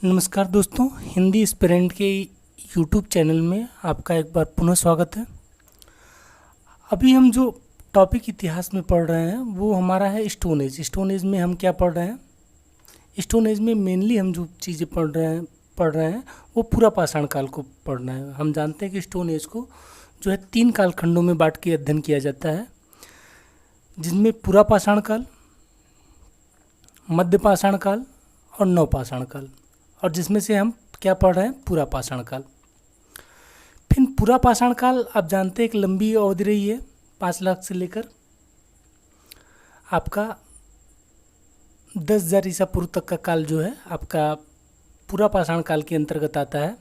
नमस्कार दोस्तों, हिंदी एस्पिरेंट के यूट्यूब चैनल में आपका एक बार पुनः स्वागत है। अभी हम जो टॉपिक इतिहास में पढ़ रहे हैं वो हमारा है स्टोन एज। स्टोन एज में हम क्या पढ़ रहे हैं? स्टोन एज में मेनली हम जो चीज़ें पढ़ रहे हैं वो पूरा पाषाण काल को पढ़ रहे हैं। हम जानते हैं कि स्टोन एज को जो है 3 कालखंडों में बांट के अध्ययन किया जाता है, जिनमें पूरा पाषाण काल, मध्य पाषाण काल और नव पाषाण काल, और जिसमें से हम क्या पढ़ रहे हैं? पूरा पाषाण काल। फिर पूरा पाषाण काल आप जानते हैं एक लंबी अवधि रही है, 5 लाख से लेकर आपका 10,000 ईसा पूर्व तक का काल जो है आपका पूरा पाषाण काल के अंतर्गत आता है।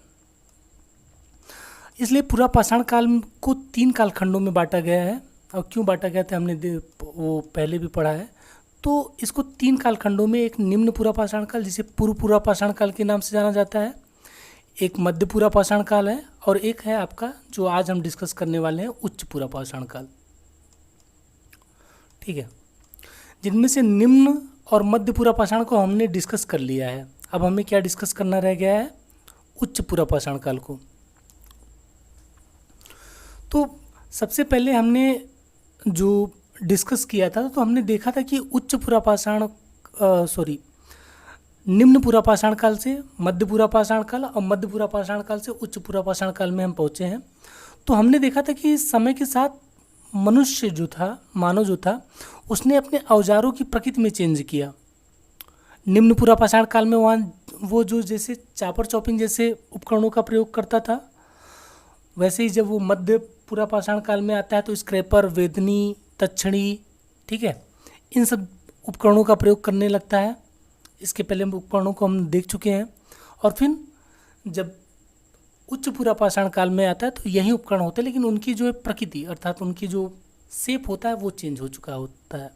इसलिए पूरा पाषाण काल को 3 कालखंडों में बांटा गया है। और क्यों बांटा गया था हमने वो पहले भी पढ़ा है। तो इसको 3 कालखंडों में, एक निम्न पूरा पाषाण काल जिसे पूर्व पूरा पाषाण काल के नाम से जाना जाता है, एक मध्य पूरा पाषाण काल है, और एक है आपका जो आज हम डिस्कस करने वाले हैं उच्च पूरा पाषाण काल। ठीक है, जिनमें से निम्न और मध्य पूरा पाषाण को हमने डिस्कस कर लिया है। अब हमें क्या डिस्कस करना रह गया है? उच्च पूरा पाषाण काल को। तो सबसे पहले हमने जो डिस्कस किया था तो हमने देखा था कि निम्न पूरा पाषाण काल से मध्य पूरा पाषाण काल और मध्य पूरा पाषाण काल से उच्च पूरा पाषाण काल में हम पहुँचे हैं। तो हमने देखा था कि समय के साथ मानव जो था उसने अपने औजारों की प्रकृति में चेंज किया। निम्न पूरा पाषाण काल में वो जो जैसे चापर चॉपिंग जैसे उपकरणों का प्रयोग करता था, वैसे ही जब वो मध्य पूरा पाषाण काल में आता है तो स्क्रैपर, वेदनी, तक्षणी, ठीक है, इन सब उपकरणों का प्रयोग करने लगता है। इसके पहले उपकरणों को हम देख चुके हैं। और फिर जब उच्च पूरा पाषाण काल में आता है तो यही उपकरण होते हैं, लेकिन उनकी जो है प्रकृति अर्थात उनकी जो शेप होता है वो चेंज हो चुका होता है।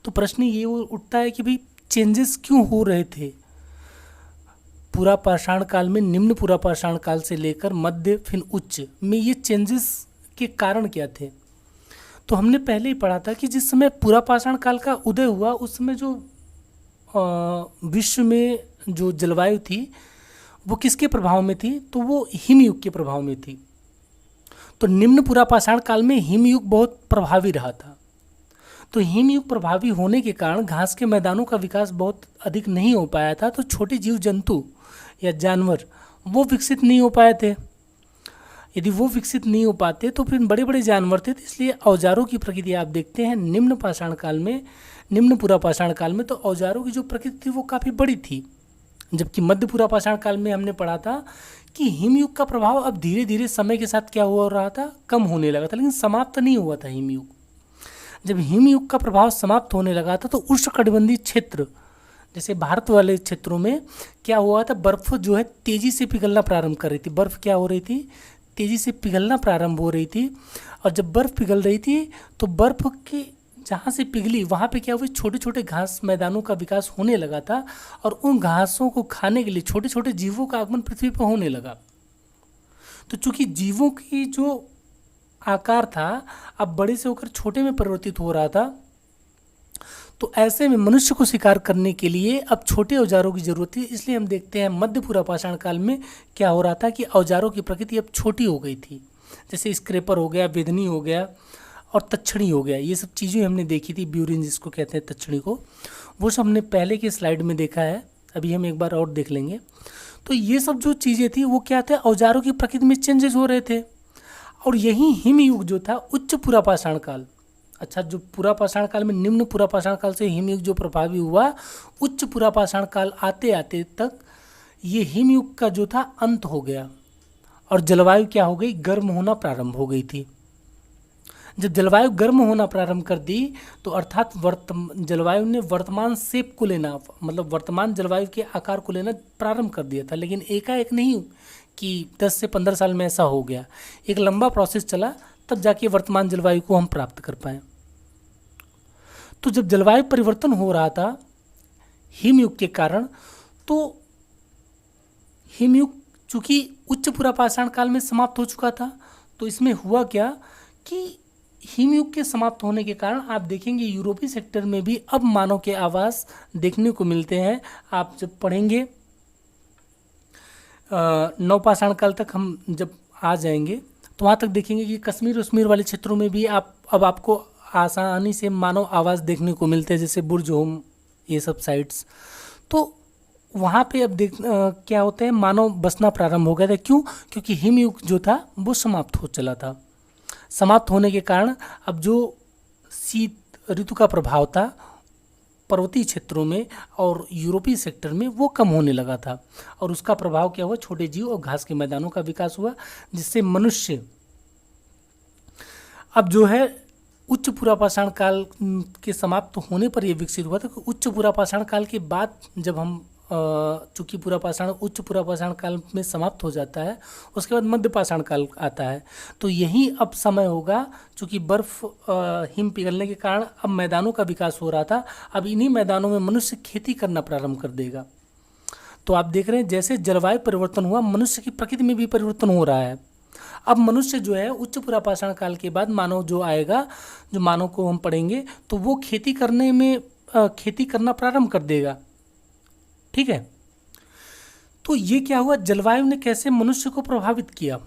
तो प्रश्न ये उठता है कि भाई चेंजेस क्यों हो रहे थे पूरा पाषाण काल में? निम्न पूरा पाषाण काल से लेकर मध्य फिर उच्च में ये चेंजेस के कारण क्या थे? तो हमने पहले ही पढ़ा था कि जिस समय पूरा पाषाण काल का उदय हुआ उस समय जो विश्व में जो जलवायु थी वो किसके प्रभाव में थी? तो वो हिमयुग के प्रभाव में थी। तो निम्न पूरा पाषाण काल में हिमयुग बहुत प्रभावी रहा था। तो हिमयुग प्रभावी होने के कारण घास के मैदानों का विकास बहुत अधिक नहीं हो पाया था। तो छोटे जीव जंतु या जानवर वो विकसित नहीं हो पाए थे। यदि वो विकसित नहीं हो पाते तो फिर बड़े बड़े जानवर थे। तो इसलिए औजारों की प्रकृति आप देखते हैं निम्न पूरा पाषाण काल में तो औजारों की जो प्रकृति थी वो काफ़ी बड़ी थी। जबकि मध्य पूरा पाषाण काल में हमने पढ़ा था कि हिमयुग का प्रभाव अब धीरे धीरे समय के साथ क्या हो रहा था? कम होने लगा था, लेकिन समाप्त नहीं हुआ था हिमयुग। जब हिमयुग का प्रभाव समाप्त होने लगा था तो उष्णकटिबंधीय क्षेत्र जैसे भारत वाले क्षेत्रों में क्या हुआ था? बर्फ जो है तेज़ी से पिघलना प्रारंभ कर रही थी। बर्फ क्या हो रही थी? तेज़ी से पिघलना प्रारंभ हो रही थी। और जब बर्फ़ पिघल रही थी तो बर्फ़ के जहाँ से पिघली वहाँ पे क्या हुआ? छोटे छोटे घास मैदानों का विकास होने लगा था, और उन घासों को खाने के लिए छोटे छोटे जीवों का आगमन पृथ्वी पर होने लगा। तो चूंकि जीवों की जो आकार था अब बड़े से होकर छोटे में परिवर्तित हो रहा था, तो ऐसे में मनुष्य को शिकार करने के लिए अब छोटे औजारों की जरूरत थी। इसलिए हम देखते हैं मध्य पूरा पाषाण काल में क्या हो रहा था कि औजारों की प्रकृति अब छोटी हो गई थी। जैसे स्क्रैपर हो गया, वेदनी हो गया और तक्षणी हो गया। ये सब चीज़ें हमने देखी थी, ब्यूरिन जिसको कहते हैं तक्षणी को, वो सब हमने पहले के स्लाइड में देखा है। अभी हम एक बार और देख लेंगे। तो ये सब जो चीज़ें थी वो क्या थे? औजारों की प्रकृति में चेंजेस हो रहे थे। और यही हिमयुग जो था उच्च पूरा पाषाण काल, अच्छा, जो पूरा पाषाण काल में निम्न पूरा पाषाण काल से हिमयुग जो प्रभावी हुआ, उच्च पूरा पाषाण काल आते आते तक ये हिमयुग का जो था अंत हो गया और जलवायु क्या हो गई? गर्म होना प्रारंभ हो गई थी। जब जलवायु गर्म होना प्रारंभ कर दी तो अर्थात जलवायु ने वर्तमान शेप को लेना, मतलब वर्तमान जलवायु के आकार को लेना प्रारंभ कर दिया था। लेकिन एकाएक नहीं कि 10 से 15 साल में ऐसा हो गया, एक लंबा प्रोसेस चला, तब जाके वर्तमान जलवायु को हम प्राप्त कर पाए। तो जब जलवायु परिवर्तन हो रहा था हिमयुग के कारण, तो हिमयुग चूंकि उच्च पूरा पाषाण काल में समाप्त हो चुका था, तो इसमें हुआ क्या कि हिमयुग के समाप्त होने के कारण आप देखेंगे यूरोपीय सेक्टर में भी अब मानव के आवास देखने को मिलते हैं। आप जब पढ़ेंगे नवपाषाण काल तक हम जब आ जाएंगे तो वहाँ तक देखेंगे कि कश्मीर वश्मीर वाले क्षेत्रों में भी अब आपको आसानी से मानव आवास देखने को मिलते हैं, जैसे बुर्ज होम, ये सब साइट्स। तो वहाँ पे अब क्या होता है, मानव बसना प्रारंभ हो गया था। क्यों? क्योंकि हिमयुग जो था वो समाप्त हो चला था। समाप्त होने के कारण अब जो शीत ऋतु का प्रभाव था पर्वतीय क्षेत्रों में और यूरोपीय सेक्टर में वो कम होने लगा था, और उसका प्रभाव क्या हुआ, छोटे जीव और घास के मैदानों का विकास हुआ, जिससे मनुष्य अब जो है उच्च पुरापाषाण काल के समाप्त होने पर यह विकसित हुआ था कि उच्च पुरापाषाण काल के बाद जब हम चूँकि उच्च पुरापाषाण काल में समाप्त हो जाता है, उसके बाद मध्य पाषाण काल आता है। तो यही अब समय होगा, चूँकि बर्फ हिम पिघलने के कारण अब मैदानों का विकास हो रहा था, अब इन्हीं मैदानों में मनुष्य खेती करना प्रारंभ कर देगा। तो आप देख रहे हैं जैसे जलवायु परिवर्तन हुआ, मनुष्य की प्रकृति में भी परिवर्तन हो रहा है। अब मनुष्य जो है उच्च पुरापाषाण काल के बाद मानव जो आएगा, जो मानव को हम पढ़ेंगे, तो वो खेती करना प्रारंभ कर देगा। ठीक है। तो ये क्या हुआ, जलवायु ने कैसे मनुष्य को प्रभावित किया,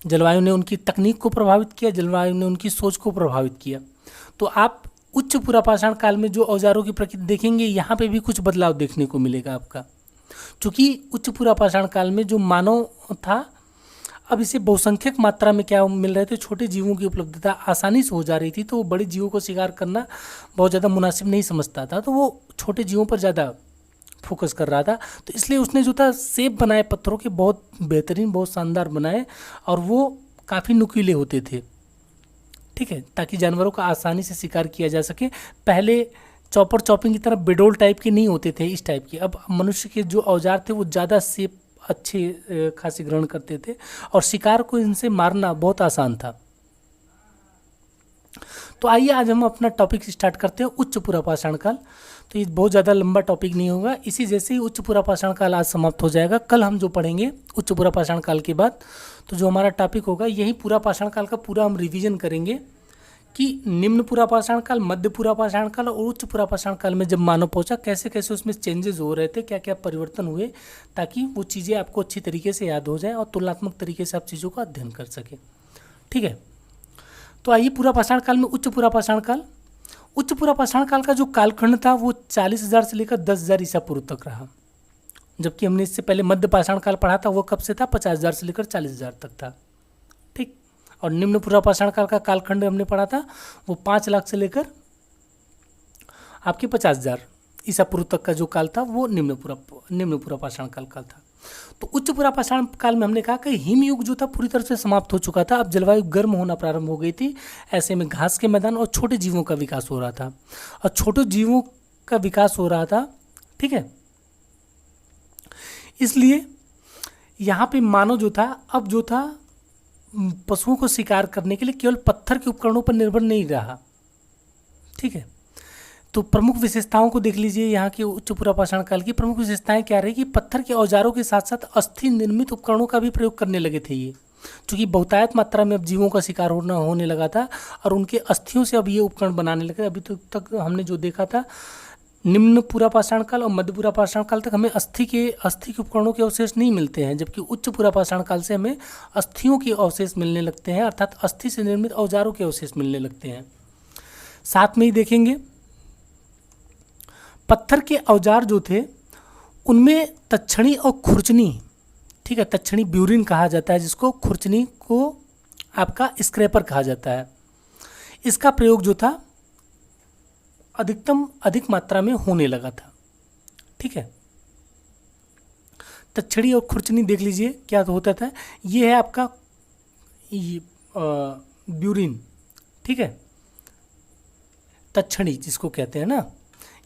जलवायु ने उनकी तकनीक को प्रभावित किया, जलवायु ने उनकी सोच को प्रभावित किया। तो आप उच्च पुरापाषाण काल में जो औजारों की प्रकृति देखेंगे, यहाँ पे भी कुछ बदलाव देखने को मिलेगा आपका। चूँकि उच्च पुरापाषाण काल में जो मानव था, अब इसे बहुसंख्यक मात्रा में क्या मिल रहे थे, छोटे जीवों की उपलब्धता आसानी से हो जा रही थी, तो वो बड़े जीवों को शिकार करना बहुत ज़्यादा मुनासिब नहीं समझता था, तो वो छोटे जीवों पर ज़्यादा फोकस कर रहा था। तो इसलिए उसने जो था शेप बनाए पत्थरों के, बहुत बेहतरीन, बहुत शानदार बनाए, और वो काफ़ी नुकीले होते थे। ठीक है, ताकि जानवरों का आसानी से शिकार किया जा सके। पहले चॉपर चॉपिंग की तरह बेडोल टाइप के नहीं होते थे, इस टाइप के। अब मनुष्य के जो औजार थे वो ज़्यादा शेप अच्छे खासे ग्रहण करते थे, और शिकार को इनसे मारना बहुत आसान था। तो आइए आज हम अपना टॉपिक स्टार्ट करते हैं, उच्च पुरापाषाण काल। तो ये बहुत ज़्यादा लंबा टॉपिक नहीं होगा, इसी जैसे ही उच्च पुरापाषाण काल आज समाप्त हो जाएगा। कल हम जो पढ़ेंगे उच्च पुरापाषाण काल के बाद, तो जो हमारा टॉपिक होगा यही पुरापाषाण काल का पूरा हम रिवीजन करेंगे कि निम्न पुरापाषाण काल, मध्य पुरापाषाण काल और उच्च पुरापाषाण काल में जब मानव पहुंचा, कैसे कैसे उसमें चेंजेस हो रहे थे, क्या क्या परिवर्तन हुए, ताकि वो चीज़ें आपको अच्छी तरीके से याद हो जाए और तुलनात्मक तरीके से आप चीज़ों का अध्ययन कर सकें। ठीक है। तो आइए पुरापाषाण काल में उच्च पुरापाषाण काल। उच्च पुरापाषाण काल का जो कालखंड था वो 40,000 से लेकर 10,000 ईसा पूर्व तक रहा, जबकि हमने इससे पहले मध्य पाषाण काल पढ़ा था, वो कब से था, 50,000 से लेकर 40,000 तक था। ठीक। और निम्न पुरापाषाण काल का कालखंड हमने पढ़ा था, वो 5 लाख से लेकर आपके 50,000 ईसा पूर्व तक का जो काल था वो निम्न पुरापाषाण काल का था। तो उच्च पुरापाषाण काल में हमने कहा कि हिमयुग जो था पूरी तरह से समाप्त हो चुका था। अब जलवायु गर्म होना प्रारंभ हो गई थी, ऐसे में घास के मैदान और छोटे जीवों का विकास हो रहा था, और छोटे जीवों का विकास हो रहा था। ठीक है। इसलिए यहाँ पे मानव जो था, अब जो था पशुओं को शिकार करने के लिए केवल पत्थर के उपकरणों पर निर्भर नहीं रहा। ठीक है। तो प्रमुख विशेषताओं को देख लीजिए, यहाँ के उच्च पुरापाषाण काल की प्रमुख विशेषताएं क्या रही कि पत्थर के औजारों के साथ साथ अस्थि निर्मित उपकरणों का भी प्रयोग करने लगे थे ये, क्योंकि बहुतायत मात्रा में अब जीवों का शिकार होने लगा था, और उनके अस्थियों से अब ये उपकरण बनाने लगे। अभी तक हमने जो देखा था, निम्न पुरापाषाण काल और मध्य पुरापाषाण काल तक हमें अस्थि के उपकरणों के अवशेष नहीं मिलते हैं, जबकि उच्च पुरापाषाण काल से हमें अस्थियों के अवशेष मिलने लगते हैं, अर्थात अस्थि से निर्मित औजारों के अवशेष मिलने लगते हैं। साथ में ही देखेंगे पत्थर के औजार जो थे उनमें तक्षणी और खुरचनी, ठीक है, तक्षणी ब्यूरिन कहा जाता है जिसको, खुरचनी को आपका स्क्रैपर कहा जाता है। इसका प्रयोग जो था अधिक मात्रा में होने लगा था। ठीक है। तक्षणी और खुरचनी देख लीजिए क्या होता था। ये है आपका ब्यूरिन। ठीक है, तक्षणी जिसको कहते हैं ना,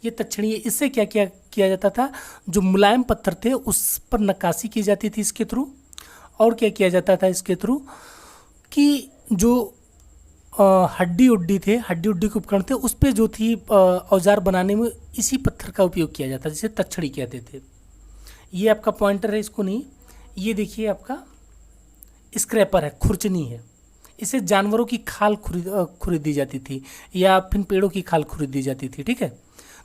ये तक्षणी। इससे क्या किया जाता था, जो मुलायम पत्थर थे उस पर नक्काशी की जाती थी इसके थ्रू, और क्या किया जाता था इसके थ्रू कि जो हड्डी उड्डी के उपकरण थे उस पर जो थी औजार बनाने में इसी पत्थर का उपयोग किया जाता, जिसे तक्षणी कहते थे। ये आपका पॉइंटर है, इसको नहीं, ये देखिए आपका स्क्रैपर है, खुरचनी है। इसे जानवरों की खाल खरीदी जाती थी, या फिर पेड़ों की खाल खरीदी जाती थी। ठीक है।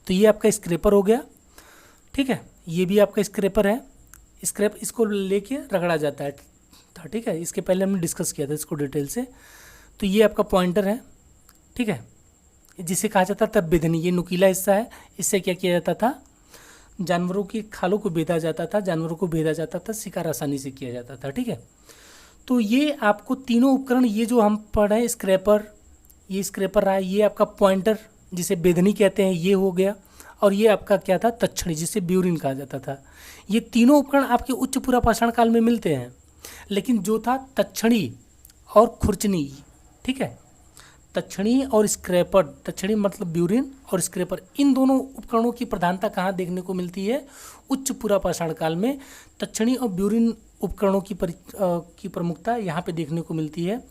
तो ये आपका स्क्रैपर हो गया। ठीक है, ये भी आपका स्क्रैपर है, स्क्रैप इसको लेके रगड़ा जाता है था, ठीक है। इसके पहले हमने डिस्कस किया था इसको डिटेल से। तो ये आपका पॉइंटर है, ठीक है, जिसे कहा जाता था बेधनी। ये नुकीला हिस्सा है, इससे क्या किया जाता था, जानवरों की खालों को बेधा जाता था, जानवरों को बेधा जाता था, शिकार आसानी से किया जाता था, ठीक है। तो ये आपको तीनों उपकरण, ये जो हम पढ़ रहे हैं स्क्रैपर, ये स्क्रैपर रहा, ये आपका पॉइंटर जिसे बेधनी कहते हैं ये हो गया, और ये आपका क्या था, तक्षणी जिसे ब्यूरिन कहा जाता था। ये तीनों उपकरण आपके उच्च पुरापाषाण काल में मिलते हैं, लेकिन जो था तक्षणी और खुरचनी, ठीक है, तक्षणी और स्क्रैपर, तक्षणी मतलब ब्यूरिन और स्क्रैपर, इन दोनों उपकरणों की प्रधानता कहाँ देखने को मिलती है, उच्च पुरापाषाण काल में। तक्षणी और ब्यूरिन उपकरणों की प्रमुखता यहाँ पे देखने को मिलती है।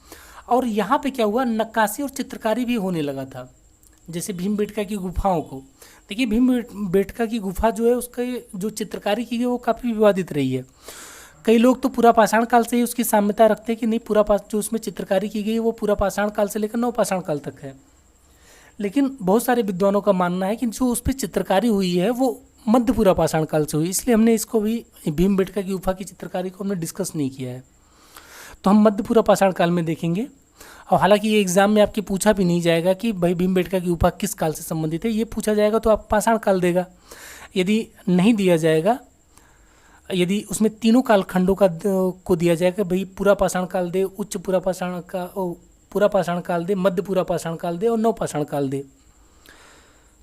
और यहाँ पे क्या हुआ, नक्काशी और चित्रकारी भी होने लगा था। जैसे भीमबेटका की गुफाओं को देखिए, भीमबेटका की गुफा जो है उसका जो चित्रकारी की गई वो काफ़ी विवादित रही है। कई लोग तो पुरापाषाण काल से ही उसकी साम्यता रखते हैं कि नहीं, जो उसमें चित्रकारी की गई है वो पुरापाषाण काल से लेकर नवपाषाण काल तक है। लेकिन बहुत सारे विद्वानों का मानना है कि जो उस पर चित्रकारी हुई है वो मध्य पुरापाषाण काल से हुई, इसलिए हमने इसको भी, भीमबेटका की गुफा की चित्रकारी को हमने डिस्कस नहीं किया है। तो हम मध्य पुरापाषाण काल में देखेंगे। और हालांकि ये एग्जाम में आपके पूछा भी नहीं जाएगा कि भाई भीमबेटका की गुफा किस काल से संबंधित है, ये पूछा जाएगा तो आप पाषाण काल देगा। यदि नहीं दिया जाएगा, यदि उसमें तीनों कालखंडों को दिया जाएगा, भाई पुरापाषाण काल दे, उच्च पुरापाषाण काल दे, मध्य पुरापाषाण काल दे और नवपाषाण काल दे,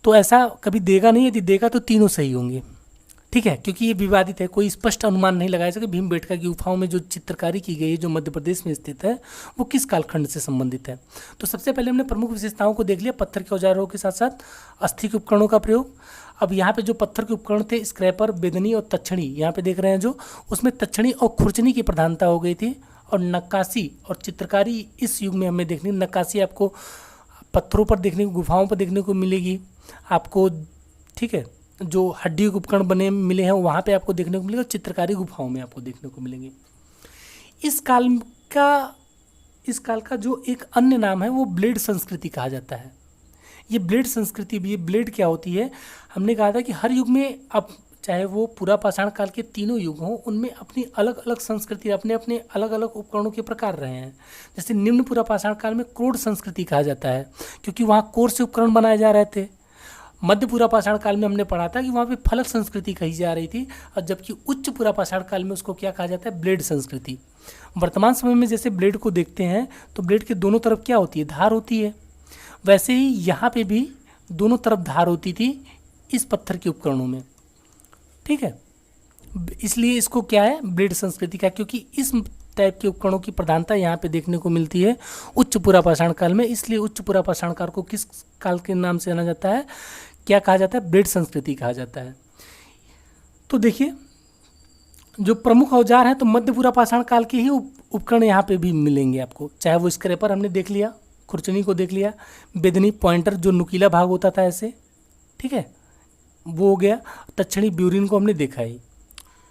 तो ऐसा कभी देगा नहीं। यदि देगा तो तीनों सही होंगे, ठीक है, क्योंकि ये विवादित है, कोई स्पष्ट अनुमान नहीं लगाया सके भीमबेटका की गुफाओं में जो चित्रकारी की गई है, जो मध्य प्रदेश में स्थित है, वो किस कालखंड से संबंधित है। तो सबसे पहले हमने प्रमुख विशेषताओं को देख लिया, पत्थर के औजारों के साथ साथ अस्थि के उपकरणों का प्रयोग। अब यहाँ पे जो पत्थर के उपकरण थे, स्क्रैपर, बेदनी और तक्षणी, यहाँ पे देख रहे हैं जो, उसमें तक्षणी और खुरचनी की प्रधानता हो गई थी। और नक्काशी और चित्रकारी इस युग में हमें देखनी, नक्काशी आपको पत्थरों पर देखने को, गुफाओं पर देखने को मिलेगी आपको, ठीक है, जो हड्डी के उपकरण बने मिले हैं वहाँ पे आपको देखने को मिलेगा, चित्रकारी गुफाओं में आपको देखने को मिलेंगे। इस काल का जो एक अन्य नाम है वो ब्लेड संस्कृति कहा जाता है। ये ब्लेड संस्कृति भी, ये ब्लेड क्या होती है, हमने कहा था कि हर युग में, अब चाहे वो पुरापाषाण काल के तीनों युग हों, उनमें अपनी अलग अलग संस्कृति, अपने अपने अलग अलग उपकरणों के प्रकार रहे हैं। जैसे निम्न पुरापाषाण काल में क्रोड संस्कृति कहा जाता है, क्योंकि वहाँ कोर से उपकरण बनाए जा रहे थे। मध्य पुरापाषाण काल में हमने पढ़ा था कि वहाँ पे फलक संस्कृति कही जा रही थी, और जबकि उच्च पुरापाषाण काल में उसको क्या कहा जाता है, ब्लेड संस्कृति। वर्तमान समय में जैसे ब्लेड को देखते हैं तो ब्लेड के दोनों तरफ क्या होती है, धार होती है, वैसे ही यहाँ पे भी दोनों तरफ धार होती थी इस पत्थर के उपकरणों में, ठीक है। इसलिए इसको क्या है, ब्लेड संस्कृति का, क्योंकि इस टाइप के उपकरणों की प्रधानता यहाँ पे देखने को मिलती है उच्च पुरापाषाण काल में। इसलिए उच्च पुरापाषाण काल को किस काल के नाम से जाना जाता है, क्या कहा जाता है, ब्लेड संस्कृति कहा जाता है। तो देखिए जो प्रमुख औजार हैं, तो मध्य पुरापाषाण काल के ही उपकरण यहाँ पे भी मिलेंगे आपको, चाहे वो स्क्रैपर हमने देख लिया, खुरचनी को देख लिया, बेदनी पॉइंटर जो नुकीला भाग होता था ऐसे, ठीक है, वो हो गया, तक्षणी ब्यूरिन को हमने देखा ही,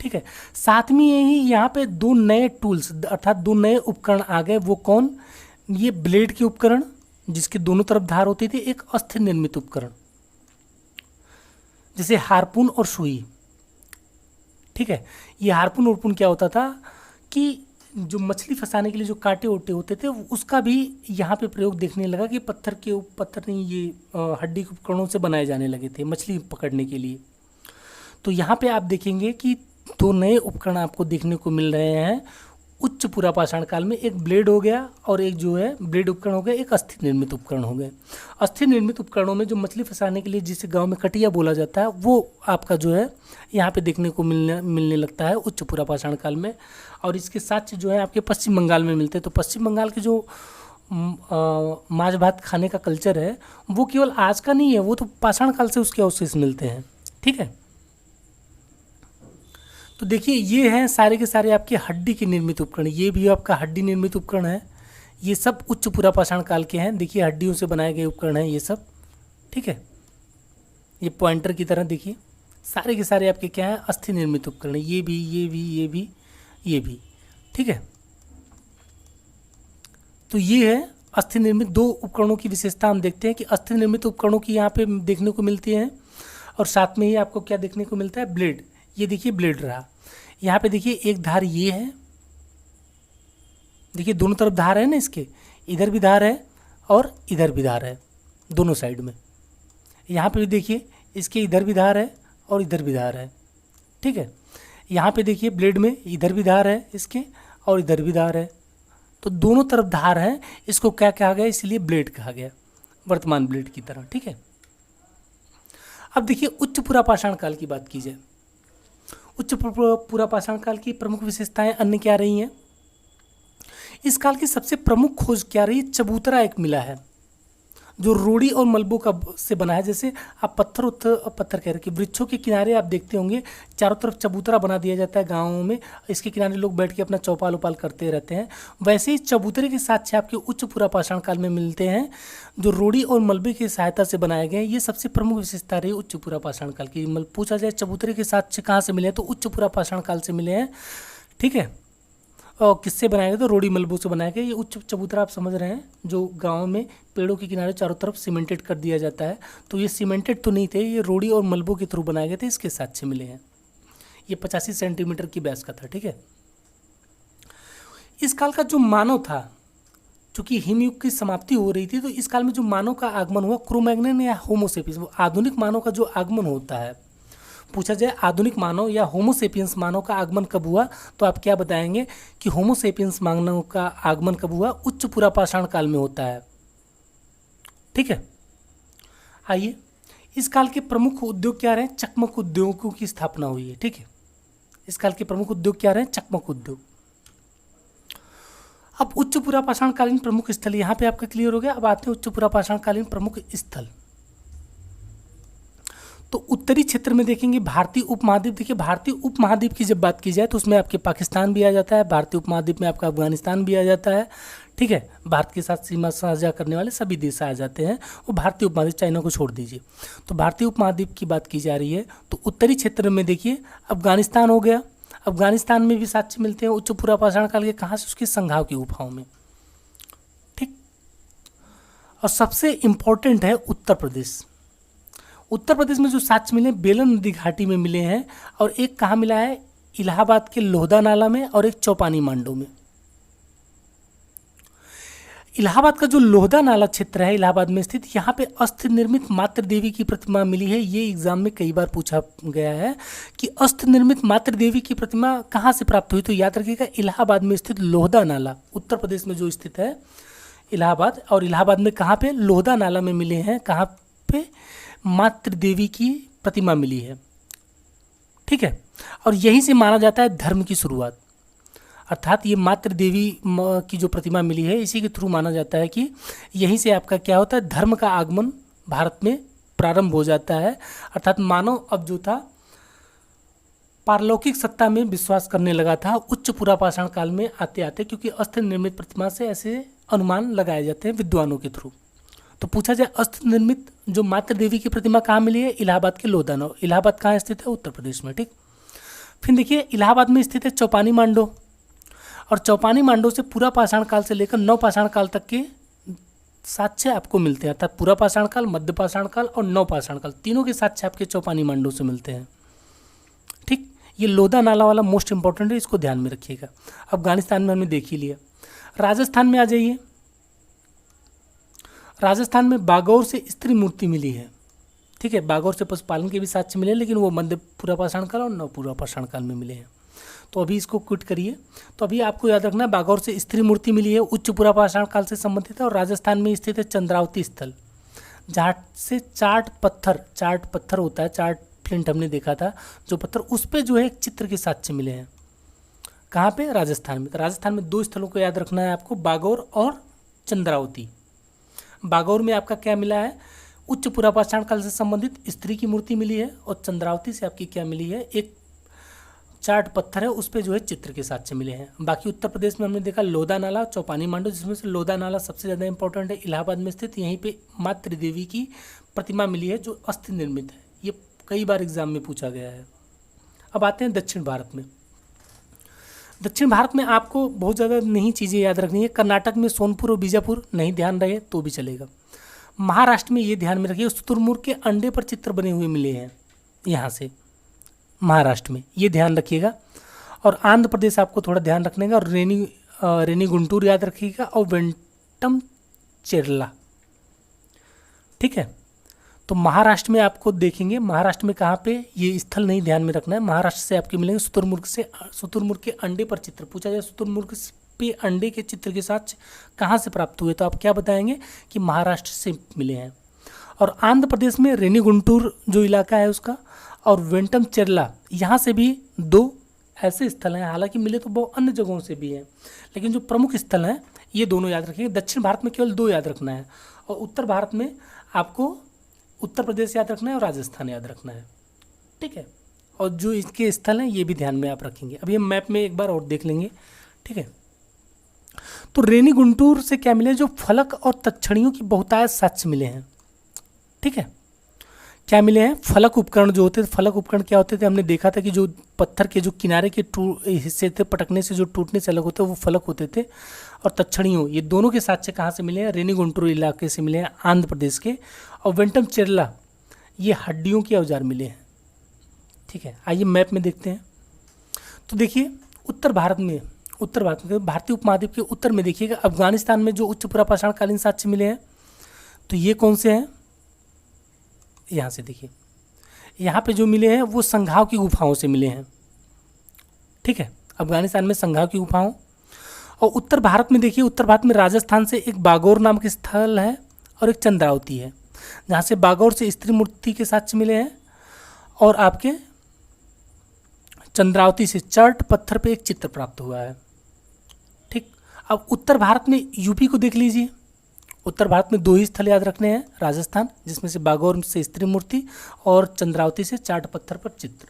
ठीक है। साथ में यही यहाँ पे दो नए टूल्स अर्थात दो नए उपकरण आ गए, वो कौन, ये ब्लेड के उपकरण जिसके दोनों तरफ धार होती थी, एक अस्थिर निर्मित उपकरण जैसे हार्पून और सुई, ठीक है। ये हार्पून उर्पून क्या होता था कि जो मछली फंसाने के लिए जो कांटे ओटे होते थे, उसका भी यहाँ पे प्रयोग देखने लगा कि पत्थर नहीं, ये हड्डी के उपकरणों से बनाए जाने लगे थे मछली पकड़ने के लिए। तो यहाँ पे आप देखेंगे कि दो नए उपकरण आपको देखने को मिल रहे हैं उच्च पुरापाषाण काल में, एक ब्लेड हो गया और एक जो है ब्लेड उपकरण हो गया, एक अस्थिर निर्मित उपकरण हो गए। अस्थिर निर्मित उपकरणों में जो मछली फंसाने के लिए जिसे गांव में कटिया बोला जाता है, वो आपका जो है यहाँ पे देखने को मिलने लगता है उच्च पुरापाषाण काल में। और इसके साथ जो है आपके पश्चिम बंगाल में मिलते हैं। तो पश्चिम बंगाल के जो माछ भात खाने का कल्चर है वो केवल आज का नहीं है, वो तो पाषाण काल से उसके अवशेष मिलते हैं, ठीक है। तो देखिए ये हैं सारे के सारे आपके हड्डी के निर्मित उपकरण, ये भी आपका हड्डी निर्मित उपकरण है, ये सब उच्च पुरापाषाण काल के हैं। देखिए हड्डियों से बनाए गए उपकरण हैं ये सब, ठीक है। ये पॉइंटर की तरह देखिए सारे के सारे आपके क्या हैं, अस्थि निर्मित उपकरण, ये भी ये भी ये भी ये भी, ठीक है। तो ये है अस्थि निर्मित दो उपकरणों की विशेषता। हम देखते हैं कि अस्थि निर्मित उपकरणों की यहाँ पे देखने को मिलती है, और साथ में ही आपको क्या देखने को मिलता है, ब्लेड। ये देखिए ब्लेड रहा, यहाँ पे देखिए एक धार ये है, देखिए दोनों तरफ धार है ना इसके, इधर भी धार है और इधर भी धार है दोनों साइड में। यहाँ पे भी देखिए इसके इधर भी धार है और इधर भी धार है, ठीक है। यहाँ पे देखिए ब्लेड में इधर भी धार है इसके और इधर भी धार है, तो दोनों तरफ धार है, इसको क्या कहा गया, इसलिए ब्लेड कहा गया, वर्तमान ब्लेड की तरह, ठीक है। अब देखिए उच्च पुरापाषाण काल की बात की जाए। उच्च पुरापाषाण काल की प्रमुख विशेषताएं अन्य क्या रही हैं। इस काल की सबसे प्रमुख खोज क्या रही, चबूतरा एक मिला है जो रोड़ी और मलबों का से बना है। जैसे आप पत्थर कह रहे कि वृक्षों के किनारे आप देखते होंगे चारों तरफ चबूतरा बना दिया जाता है गाँवों में, इसके किनारे लोग बैठ के अपना चौपाल उपाल करते रहते हैं। वैसे ही चबूतरे के साक्ष्य आपके उच्च पुरापाषाण काल में मिलते हैं जो रोड़ी और मलबे की सहायता से बनाए गए। ये सबसे प्रमुख विशेषता रही उच्च पुरापाषाण काल की। पूछा जाए चबूतरे के साक्ष्य कहाँ से मिले हैं, तो उच्च पुरापाषाण काल से मिले हैं, ठीक है। और किससे बनाए गए, तो रोड़ी मलबों से बनाए गए। ये उच्च चबूतरा आप समझ रहे हैं जो गाँव में पेड़ों के किनारे चारों तरफ सीमेंटेड कर दिया जाता है, तो ये सीमेंटेड तो नहीं थे, ये रोड़ी और मलबों के थ्रू बनाए गए थे, इसके साक्ष्य मिले हैं। ये 85 सेंटीमीटर की व्यास का था, ठीक है। इस काल का जो मानव था, चूंकि हिमयुग की समाप्ति हो रही थी, तो इस काल में जो मानव का आगमन हुआ क्रो-मैग्नन या होमोसेपियंस, वो आधुनिक मानव का जो आगमन होता है। पूछा जाए आधुनिक मानव या होमोसेपियंस मानव का आगमन कब हुआ, तो आप क्या बताएंगे कि होमोसेपियंस मानव का आगमन कब हुआ, उच्च पुरापाषाण काल में होता है, ठीक है। आइए, इस काल के प्रमुख उद्योग क्या रहे, चकमक उद्योगों की स्थापना हुई है, ठीक है। इस काल के प्रमुख उद्योग क्या रहे, चकमक उद्योग। अब उच्च पुरापाषाण कालीन प्रमुख स्थल यहाँ पे आपका क्लियर हो गया। अब आते हैं उच्च पुरापाषाण कालीन प्रमुख स्थल। तो उत्तरी क्षेत्र में देखेंगे भारतीय उपमहाद्वीप। देखिए भारतीय उपमहाद्वीप की जब बात की जाए तो उसमें आपके पाकिस्तान भी आ जाता है, भारतीय उपमहाद्वीप में आपका अफगानिस्तान भी आ जाता है, ठीक है। भारत के साथ सीमा साझा करने वाले सभी देश आ जाते हैं, वो भारतीय उपमहाद्वीप, चाइना को छोड़ दीजिए। तो भारतीय उपमहाद्वीप की बात की जा रही है, तो उत्तरी क्षेत्र में देखिए अफगानिस्तान हो गया। अफगानिस्तान में भी साक्ष्य मिलते हैं उच्च पुरापाषाण काल के, कहाँ से, उसके संघाव की गुफाओं में, ठीक। और सबसे इम्पोर्टेंट है उत्तर प्रदेश। उत्तर प्रदेश में जो साक्ष्य मिले बेलन नदी घाटी में मिले हैं, और एक कहाँ मिला है, इलाहाबाद के लोहदा नाला में, और एक चौपानी मांडो में। इलाहाबाद का जो लोहदा नाला क्षेत्र है इलाहाबाद में स्थित, यहाँ पे अस्थि निर्मित मातृ देवी की प्रतिमा मिली है। ये एग्जाम में कई बार पूछा गया है कि अस्थि निर्मित मातृ देवी की प्रतिमा कहाँ से प्राप्त हुई, तो याद रखिएगा इलाहाबाद में स्थित लोहदा नाला, उत्तर प्रदेश में जो स्थित है इलाहाबाद, और इलाहाबाद में कहाँ पे, लोहदा नाला में मिले हैं। कहाँ पे, मातृ देवी की प्रतिमा मिली है, ठीक है। और यहीं से माना जाता है धर्म की शुरुआत, अर्थात ये मातृ देवी की जो प्रतिमा मिली है इसी के थ्रू माना जाता है कि यहीं से आपका क्या होता है, धर्म का आगमन भारत में प्रारंभ हो जाता है। अर्थात मानव अब जो था पारलौकिक सत्ता में विश्वास करने लगा था उच्च पुरापाषाण काल में आते आते, क्योंकि अस्थि निर्मित प्रतिमा से ऐसे अनुमान लगाए जाते हैं विद्वानों के थ्रू। तो पूछा जाए अस्थि निर्मित जो मातृ देवी की प्रतिमा कहाँ मिली है, इलाहाबाद के लोहदा नाला। इलाहाबाद कहाँ स्थित है, उत्तर प्रदेश में, ठीक। फिर देखिए इलाहाबाद में स्थित है चौपानी मांडो, और चौपानी मांडो से पुरापाषाण काल से लेकर नवपाषाण काल तक के साक्ष्य आपको मिलते हैं, अर्थात पुरापाषाण काल, मध्यपाषाण काल और नवपाषाण काल, तीनों के साक्ष्य आपके चौपानी मांडो से मिलते हैं, ठीक। ये लोहदा नाला वाला मोस्ट इंपॉर्टेंट है, इसको ध्यान में रखिएगा। अफगानिस्तान में हमने देख ही लिया। राजस्थान में आ जाइए। राजस्थान में बागौर से स्त्री मूर्ति मिली है, ठीक है। बागौर से पशुपालन के भी साक्ष्य मिले, लेकिन वो मध्य पुरापाषाण काल और नव पुरापाषाण काल में मिले हैं। तो अभी इसको क्विट करिए। तो अभी आपको याद रखना है बागौर से स्त्री मूर्ति मिली है, उच्च पुरापाषाण काल से संबंधित है, और राजस्थान में स्थित है चंद्रावती स्थल, जहाँ से चार्ट पत्थर होता है, चार्ट फ्लिंट हमने देखा था जो पत्थर, उस पर जो है एक चित्र के साक्ष्य मिले हैं। कहाँ पे, राजस्थान में। तो राजस्थान में दो स्थलों को याद रखना है आपको, बागौर और चंद्रावती। बागौर में आपका क्या मिला है, उच्च पुरापाषाण काल से संबंधित स्त्री की मूर्ति मिली है, और चंद्रावती से आपकी क्या मिली है, एक चार्ट पत्थर है, उस पे जो है चित्र के साक्ष्य मिले हैं। बाकी उत्तर प्रदेश में हमने देखा लोहदा नाला, चौपानी मांडो, जिसमें से लोहदा नाला सबसे ज़्यादा इंपॉर्टेंट है, इलाहाबाद में स्थित। यहीं पे मातृ देवी की प्रतिमा मिली है जो अस्थि निर्मित है, ये कई बार एग्जाम में पूछा गया है। अब आते हैं दक्षिण भारत में। दक्षिण भारत में आपको बहुत ज़्यादा नहीं चीज़ें याद रखनी है। कर्नाटक में सोनपुर और बीजापुर नहीं ध्यान रहे तो भी चलेगा। महाराष्ट्र में ये ध्यान में रखिए, शुतुरमुर्ग के अंडे पर चित्र बने हुए मिले हैं यहाँ से, महाराष्ट्र में, ये ध्यान रखिएगा। और आंध्र प्रदेश आपको थोड़ा ध्यान रखने का, और रेनी गुंटूर याद रखिएगा, और वेंटम चेरला। ठीक है। तो महाराष्ट्र में आपको देखेंगे, महाराष्ट्र में कहाँ पे, ये स्थल नहीं ध्यान में रखना है। महाराष्ट्र से आपके मिलेंगे शुतुरमुर्ग के अंडे पर चित्र पूछा जाए, शुतुरमुर्ग पे अंडे के चित्र के साथ कहाँ से प्राप्त हुए, तो आप क्या बताएंगे कि महाराष्ट्र से मिले हैं। और आंध्र प्रदेश में रेनी गुंटूर जो इलाका है उसका, और वेंटम चेरला, यहाँ से भी 2 ऐसे स्थल हैं। हालांकि मिले तो बहुत अन्य जगहों से भी हैं, लेकिन जो प्रमुख स्थल हैं ये दोनों याद रखिए। दक्षिण भारत में केवल 2 याद रखना है, और उत्तर भारत में आपको उत्तर प्रदेश याद रखना है और राजस्थान याद रखना है। ठीक है। और जो इसके स्थल हैं ये भी ध्यान में आप रखेंगे। अभी हम मैप में एक बार और देख लेंगे। ठीक है। तो रेनी गुंटूर से क्या मिले, जो फलक और तक्षणियों की बहुतायत साक्ष्य मिले हैं। ठीक है। क्या मिले हैं, फलक उपकरण जो होते थे। फलक उपकरण क्या होते थे, हमने देखा था कि जो पत्थर के जो किनारे के हिस्से थे, पटकने से जो टूटने से अलग होते वो फलक होते थे। और तक्षणियों, ये दोनों के साक्ष्य कहाँ से मिले हैं, रेनी गुंटूर इलाके से मिले हैं, आंध्र प्रदेश के। और वेंटम चेरला, ये हड्डियों के औजार मिले हैं। ठीक है। आइए मैप में देखते हैं। तो देखिए उत्तर भारत में भारतीय उपमहाद्वीप के उत्तर में देखिएगा, अफगानिस्तान में जो उच्च पुरापाषाण कालीन साक्ष्य मिले हैं, तो ये कौन से हैं, यहाँ से देखिए, यहाँ पे जो मिले हैं वो संघाव की गुफाओं से मिले हैं। ठीक है। अफगानिस्तान में संघाव की गुफाओं। और उत्तर भारत में देखिए, उत्तर भारत में राजस्थान से एक बागौर नाम के स्थल है और एक चंद्रावती है, जहाँ से बागौर से स्त्री मूर्ति के साक्ष्य मिले हैं, और आपके चंद्रावती से चर्ट पत्थर पे एक चित्र प्राप्त हुआ है। ठीक। अब उत्तर भारत में यूपी को देख लीजिए। उत्तर भारत में 2 ही स्थल याद रखने हैं, राजस्थान जिसमें से बागौर से स्त्री मूर्ति, और चंद्रावती से चाट पत्थर पर चित्र।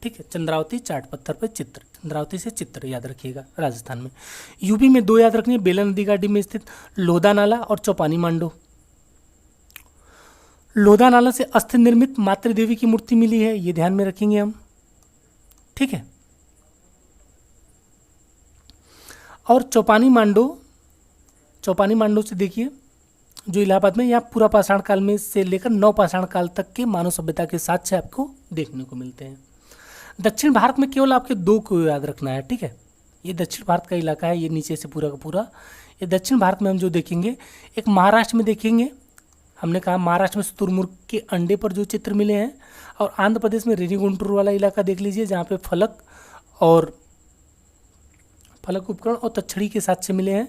ठीक है। चंद्रावती चाट पत्थर पर चित्र, चंद्रावती से चित्र याद रखिएगा राजस्थान में। यूपी में 2 याद रखनी है, बेलन नदी घाटी में स्थित लोधा नाला और चौपानी मांडो। लोधा नाला से अस्थि निर्मित मातृ देवी की मूर्ति मिली है, ये ध्यान में रखेंगे हम। ठीक है। और चौपानी मांडो से देखिए, जो इलाहाबाद में, यहाँ पुरापाषाण काल में से लेकर नवपाषाण काल तक के मानव सभ्यता के साक्ष्य आपको देखने को मिलते हैं। दक्षिण भारत में केवल आपके 2 को याद रखना है। ठीक है। ये दक्षिण भारत का इलाका है, ये नीचे से पूरा का पूरा। ये दक्षिण भारत में हम जो देखेंगे, एक महाराष्ट्र में देखेंगे, हमने कहा महाराष्ट्र में शुतुरमुर्ग के अंडे पर जो चित्र मिले हैं, और आंध्र प्रदेश में रेनी गुंटूर वाला इलाका देख लीजिए, जहाँ पे फलक उपकरण और तक्षणी के साक्ष्य मिले हैं।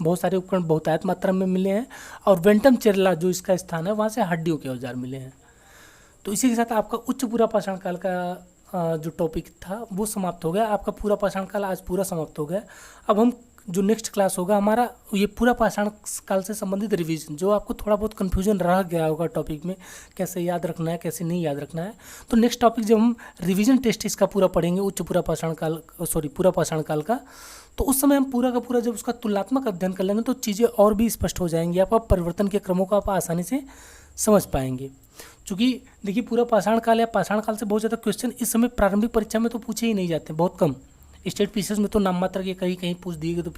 बहुत सारे उपकरण बहुतायत मात्रा में मिले हैं। और वेंटम चेरला जो इसका स्थान है, वहाँ से हड्डियों के औजार मिले हैं। तो इसी के साथ आपका उच्च पुरापाषाण काल का जो टॉपिक था वो समाप्त हो गया। आपका पुरापाषाण काल आज पूरा समाप्त हो गया। अब हम जो नेक्स्ट क्लास होगा हमारा, ये पुरापाषाण काल से संबंधित रिवीजन, जो आपको थोड़ा बहुत कन्फ्यूजन रह गया होगा टॉपिक में, कैसे याद रखना है कैसे नहीं याद रखना है। तो नेक्स्ट टॉपिक जब हम रिवीजन टेस्ट इसका पूरा पढ़ेंगे, उच्च पुरापाषाण काल का, तो उस समय हम पूरा का पूरा जब उसका तुलनात्मक अध्ययन कर लेंगे तो चीज़ें और भी स्पष्ट हो जाएंगी। आपका परिवर्तन के क्रमों को आप आसानी से समझ पाएंगे। क्योंकि देखिए पूरा पाषाण काल या पाषाण काल से बहुत ज़्यादा क्वेश्चन इस समय प्रारंभिक परीक्षा में तो पूछे ही नहीं जाते, बहुत कम। स्टेट पीसीएस में तो नाम मात्र के कहीं कहीं पूछ दिए गए तो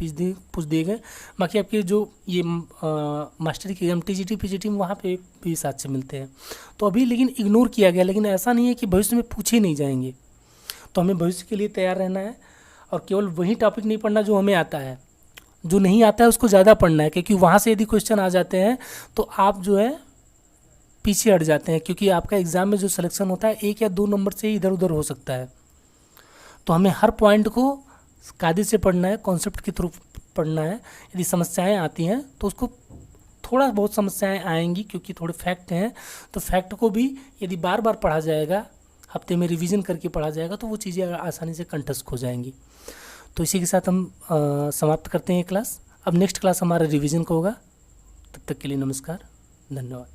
पूछ दिए गए। बाकी आपके जो ये मास्टर की एग्जाम टीजीटी पीजीटी में वहाँ पे भी साक्ष्य मिलते हैं। तो अभी लेकिन इग्नोर किया गया, लेकिन ऐसा नहीं है कि भविष्य में पूछे नहीं जाएंगे। तो हमें भविष्य के लिए तैयार रहना है और केवल वही टॉपिक नहीं पढ़ना जो हमें आता है, जो नहीं आता है उसको ज़्यादा पढ़ना है, क्योंकि वहाँ से यदि क्वेश्चन आ जाते हैं तो आप जो है पीछे हट जाते हैं, क्योंकि आपका एग्ज़ाम में जो सिलेक्शन होता है 1 या 2 नंबर से ही इधर उधर हो सकता है। तो हमें हर पॉइंट को कायदे से पढ़ना है, कॉन्सेप्ट के थ्रू पढ़ना है। यदि समस्याएं आती हैं तो उसको थोड़ा बहुत समस्याएं आएंगी, क्योंकि थोड़े फैक्ट हैं, तो फैक्ट को भी यदि बार बार पढ़ा जाएगा, हफ्ते में रिवीजन करके पढ़ा जाएगा, तो वो चीज़ें आसानी से कंठस्थ हो जाएंगी। तो इसी के साथ हम समाप्त करते हैं ये क्लास। अब नेक्स्ट क्लास हमारा रिवीजन का होगा। तब तक के लिए नमस्कार, धन्यवाद।